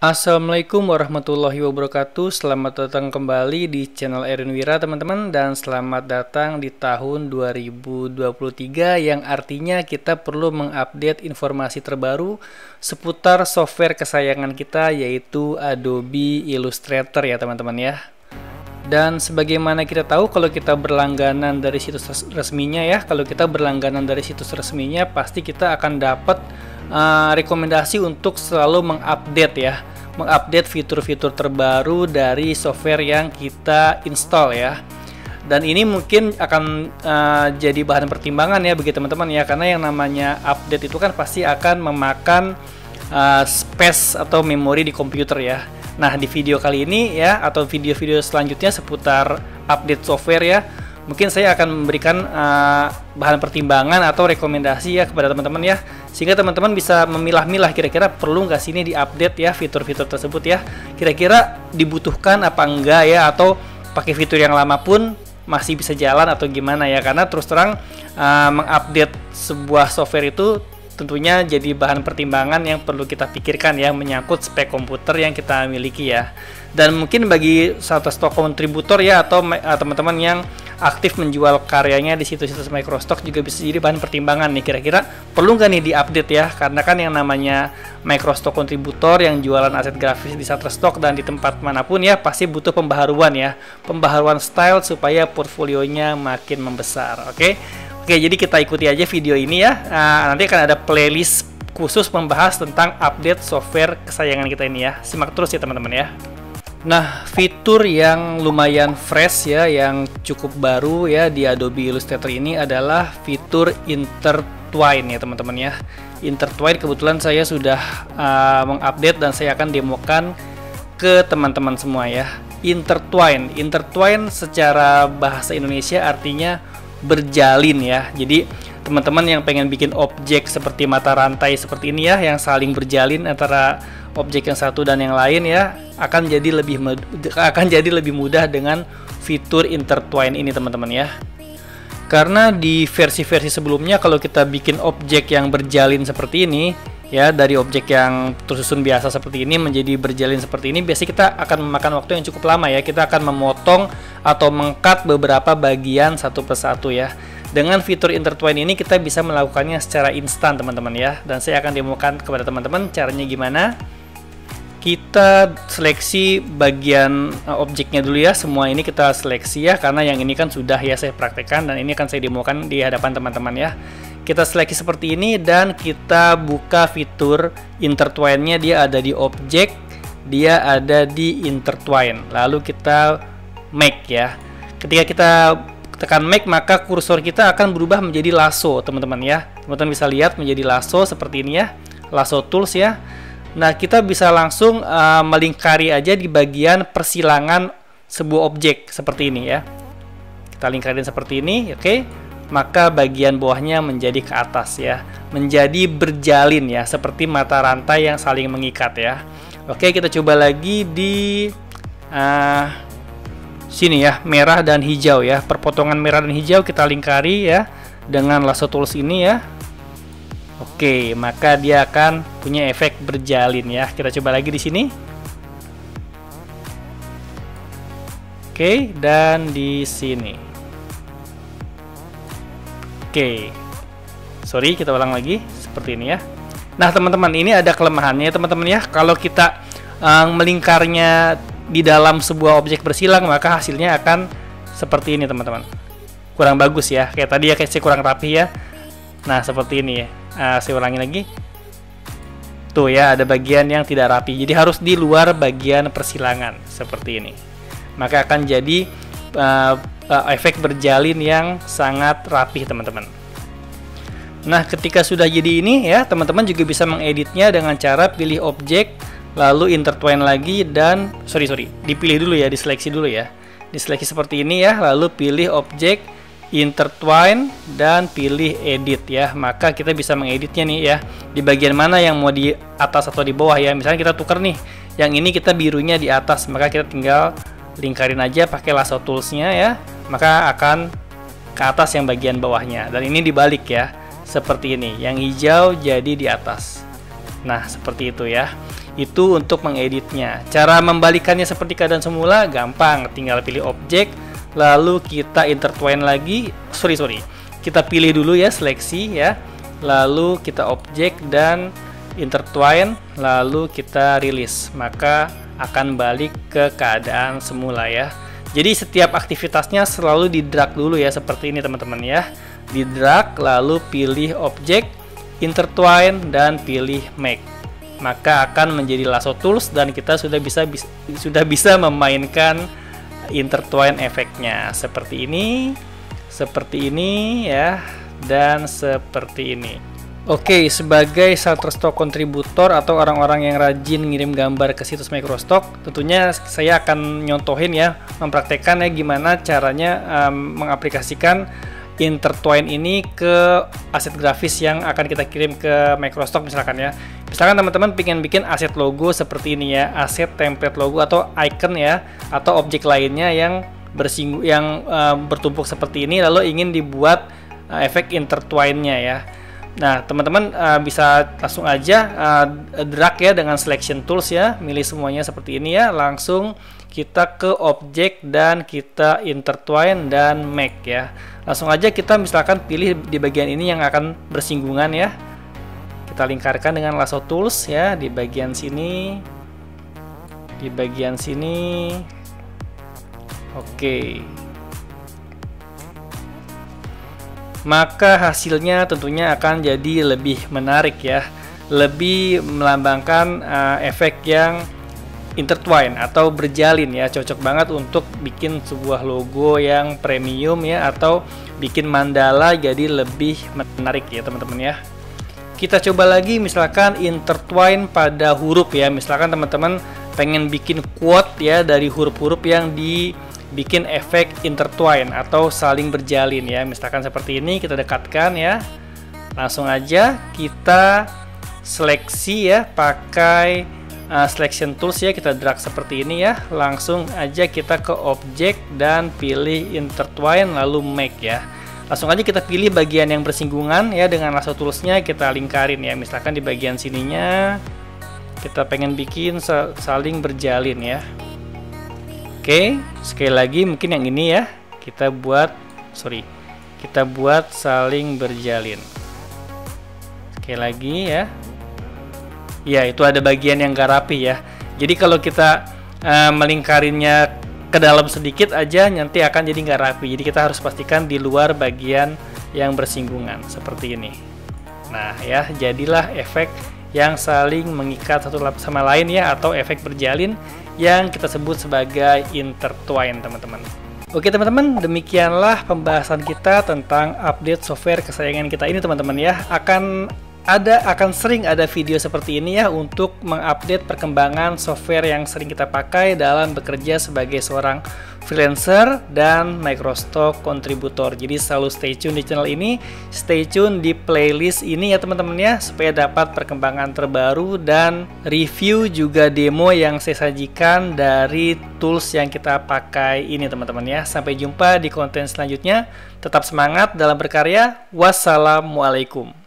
Assalamualaikum warahmatullahi wabarakatuh. Selamat datang kembali di channel Erwin Wira teman-teman, dan selamat datang di tahun 2023 yang artinya kita perlu mengupdate informasi terbaru seputar software kesayangan kita, yaitu Adobe Illustrator ya teman-teman ya. Dan sebagaimana kita tahu, kalau kita berlangganan dari situs resminya ya, pasti kita akan dapat rekomendasi untuk selalu mengupdate fitur-fitur terbaru dari software yang kita install ya. Dan ini mungkin akan jadi bahan pertimbangan ya bagi teman-teman ya, karena yang namanya update itu kan pasti akan memakan space atau memori di komputer ya. Nah, di video kali ini ya, atau video-video selanjutnya seputar update software ya, mungkin saya akan memberikan bahan pertimbangan atau rekomendasi ya kepada teman-teman ya, sehingga teman-teman bisa memilah-milah kira-kira perlu nggak sih ini diupdate ya fitur-fitur tersebut ya, kira-kira dibutuhkan apa enggak ya, atau pakai fitur yang lama pun masih bisa jalan atau gimana ya. Karena terus terang mengupdate sebuah software itu tentunya jadi bahan pertimbangan yang perlu kita pikirkan ya, menyangkut spek komputer yang kita miliki ya. Dan mungkin bagi Shutterstock kontributor ya, atau teman-teman yang aktif menjual karyanya di situs-situs Microstock juga bisa jadi bahan pertimbangan nih, kira-kira perlu nggak nih diupdate ya. Karena kan yang namanya Microstock kontributor yang jualan aset grafis di Shutterstock dan di tempat manapun ya, pasti butuh pembaharuan ya, pembaharuan style supaya portfolionya makin membesar. Oke, jadi kita ikuti aja video ini ya. Nanti akan ada playlist khusus membahas tentang update software kesayangan kita ini ya. Simak terus ya teman-teman ya. Nah, fitur yang lumayan fresh ya, yang cukup baru ya di Adobe Illustrator ini adalah fitur intertwine ya teman-teman ya. Intertwine kebetulan saya sudah mengupdate dan saya akan demokan ke teman-teman semua ya. Intertwine secara bahasa Indonesia artinya berjalin ya. Jadi teman-teman yang pengen bikin objek seperti mata rantai seperti ini ya, yang saling berjalin antara objek yang satu dan yang lain ya, akan jadi lebih mudah dengan fitur intertwine ini teman-teman ya. Karena di versi-versi sebelumnya kalau kita bikin objek yang berjalin seperti ini ya, dari objek yang tersusun biasa seperti ini menjadi berjalin seperti ini, biasanya kita akan memakan waktu yang cukup lama ya. Kita akan memotong atau meng-cut beberapa bagian satu persatu ya. Dengan fitur intertwine ini kita bisa melakukannya secara instan teman-teman ya, dan saya akan demokan kepada teman-teman caranya gimana. Kita seleksi bagian objeknya dulu ya, semua ini kita seleksi ya, karena yang ini kan sudah ya saya praktekkan dan ini akan saya demokan di hadapan teman-teman ya. Kita seleksi seperti ini dan kita buka fitur intertwine-nya. Dia ada di objek, dia ada di intertwine, lalu kita make ya. Ketika kita tekan make, maka kursor kita akan berubah menjadi lasso teman-teman ya. Teman-teman bisa lihat menjadi lasso seperti ini ya, lasso tools ya. Nah, kita bisa langsung melingkari aja di bagian persilangan sebuah objek seperti ini ya. Kita lingkarin seperti ini, oke. Maka bagian bawahnya menjadi ke atas ya, menjadi berjalin ya, seperti mata rantai yang saling mengikat ya. Oke, kita coba lagi di sini ya, merah dan hijau ya, perpotongan merah dan hijau kita lingkari ya dengan lasso tools ini ya. Oke, maka dia akan punya efek berjalin ya. Kita coba lagi di sini. Oke, dan di sini. Oke. Sorry, kita ulang lagi seperti ini ya. Nah, teman-teman, ini ada kelemahannya teman-teman ya. Kalau kita melingkarnya di dalam sebuah objek bersilang, maka hasilnya akan seperti ini teman-teman. Kurang bagus ya. Kayak tadi ya, kayak kurang rapi ya. Nah, seperti ini ya. Saya ulangi lagi. Tuh ya, ada bagian yang tidak rapi. Jadi harus di luar bagian persilangan seperti ini. Maka akan jadi efek berjalin yang sangat rapi teman-teman. Nah, ketika sudah jadi ini ya, teman-teman juga bisa mengeditnya dengan cara pilih objek, lalu intertwine lagi dan dipilih dulu ya, diseleksi dulu ya. Diseleksi seperti ini ya, lalu pilih objek, intertwine dan pilih edit ya. Maka kita bisa mengeditnya nih ya, di bagian mana yang mau di atas atau di bawah ya. Misalnya kita tukar nih, yang ini kita birunya di atas, maka kita tinggal lingkarin aja pakai lasso toolsnya ya, maka akan ke atas yang bagian bawahnya. Dan ini dibalik ya, seperti ini, yang hijau jadi di atas. Nah, seperti itu ya. Itu untuk mengeditnya. Cara membalikannya seperti keadaan semula gampang, tinggal pilih objek, lalu kita intertwine lagi. Kita pilih dulu ya, seleksi ya. Lalu kita objek dan intertwine, lalu kita rilis. Maka akan balik ke keadaan semula ya. Jadi setiap aktivitasnya selalu di drag dulu ya, seperti ini teman-teman ya. Di drag, lalu pilih objek, intertwine, dan pilih make. Maka akan menjadi lasso tools dan kita sudah bisa memainkan intertwine efeknya seperti ini ya, dan seperti ini. Oke, sebagai Shutterstock kontributor atau orang-orang yang rajin ngirim gambar ke situs Microstock, tentunya saya akan nyontohin ya, mempraktekkan ya gimana caranya mengaplikasikan intertwine ini ke aset grafis yang akan kita kirim ke Microstock misalkan ya. Misalkan teman-teman pengen bikin aset logo seperti ini ya, aset template logo atau icon ya, atau objek lainnya yang bertumpuk seperti ini, lalu ingin dibuat efek intertwine-nya ya. Nah, teman-teman bisa langsung aja drag ya dengan selection tools ya, milih semuanya seperti ini ya, langsung kita ke objek dan kita intertwine dan make ya. Langsung aja kita misalkan pilih di bagian ini yang akan bersinggungan ya. Kita lingkarkan dengan lasso tools ya, di bagian sini, di bagian sini. Oke. Maka hasilnya tentunya akan jadi lebih menarik ya, lebih melambangkan efek yang intertwine atau berjalin ya, cocok banget untuk bikin sebuah logo yang premium ya, atau bikin mandala jadi lebih menarik ya teman-teman ya. Kita coba lagi misalkan intertwine pada huruf ya, misalkan teman-teman pengen bikin quote ya dari huruf-huruf yang dibikin efek intertwine atau saling berjalin ya, misalkan seperti ini. Kita dekatkan ya, langsung aja kita seleksi ya pakai selection tools ya, kita drag seperti ini ya, langsung aja kita ke objek dan pilih intertwine lalu make ya. Langsung aja kita pilih bagian yang bersinggungan ya, dengan lasso toolsnya kita lingkarin ya, misalkan di bagian sininya kita pengen bikin saling berjalin ya. Oke, sekali lagi mungkin yang ini ya, kita buat saling berjalin. Sekali lagi ya. Ya, itu ada bagian yang gak rapi ya. Jadi kalau kita melingkarinnya ke dalam sedikit aja, nanti akan jadi nggak rapi. Jadi kita harus pastikan di luar bagian yang bersinggungan seperti ini. Nah ya, jadilah efek yang saling mengikat satu sama lain ya, atau efek berjalin yang kita sebut sebagai intertwine teman-teman. Oke teman-teman, demikianlah pembahasan kita tentang update software kesayangan kita ini teman-teman ya. Akan sering ada video seperti ini ya, untuk mengupdate perkembangan software yang sering kita pakai dalam bekerja sebagai seorang freelancer dan Microstock kontributor. Jadi selalu stay tune di channel ini, stay tune di playlist ini ya teman-teman ya, supaya dapat perkembangan terbaru dan review juga demo yang saya sajikan dari tools yang kita pakai ini teman-teman ya. Sampai jumpa di konten selanjutnya. Tetap semangat dalam berkarya. Wassalamualaikum.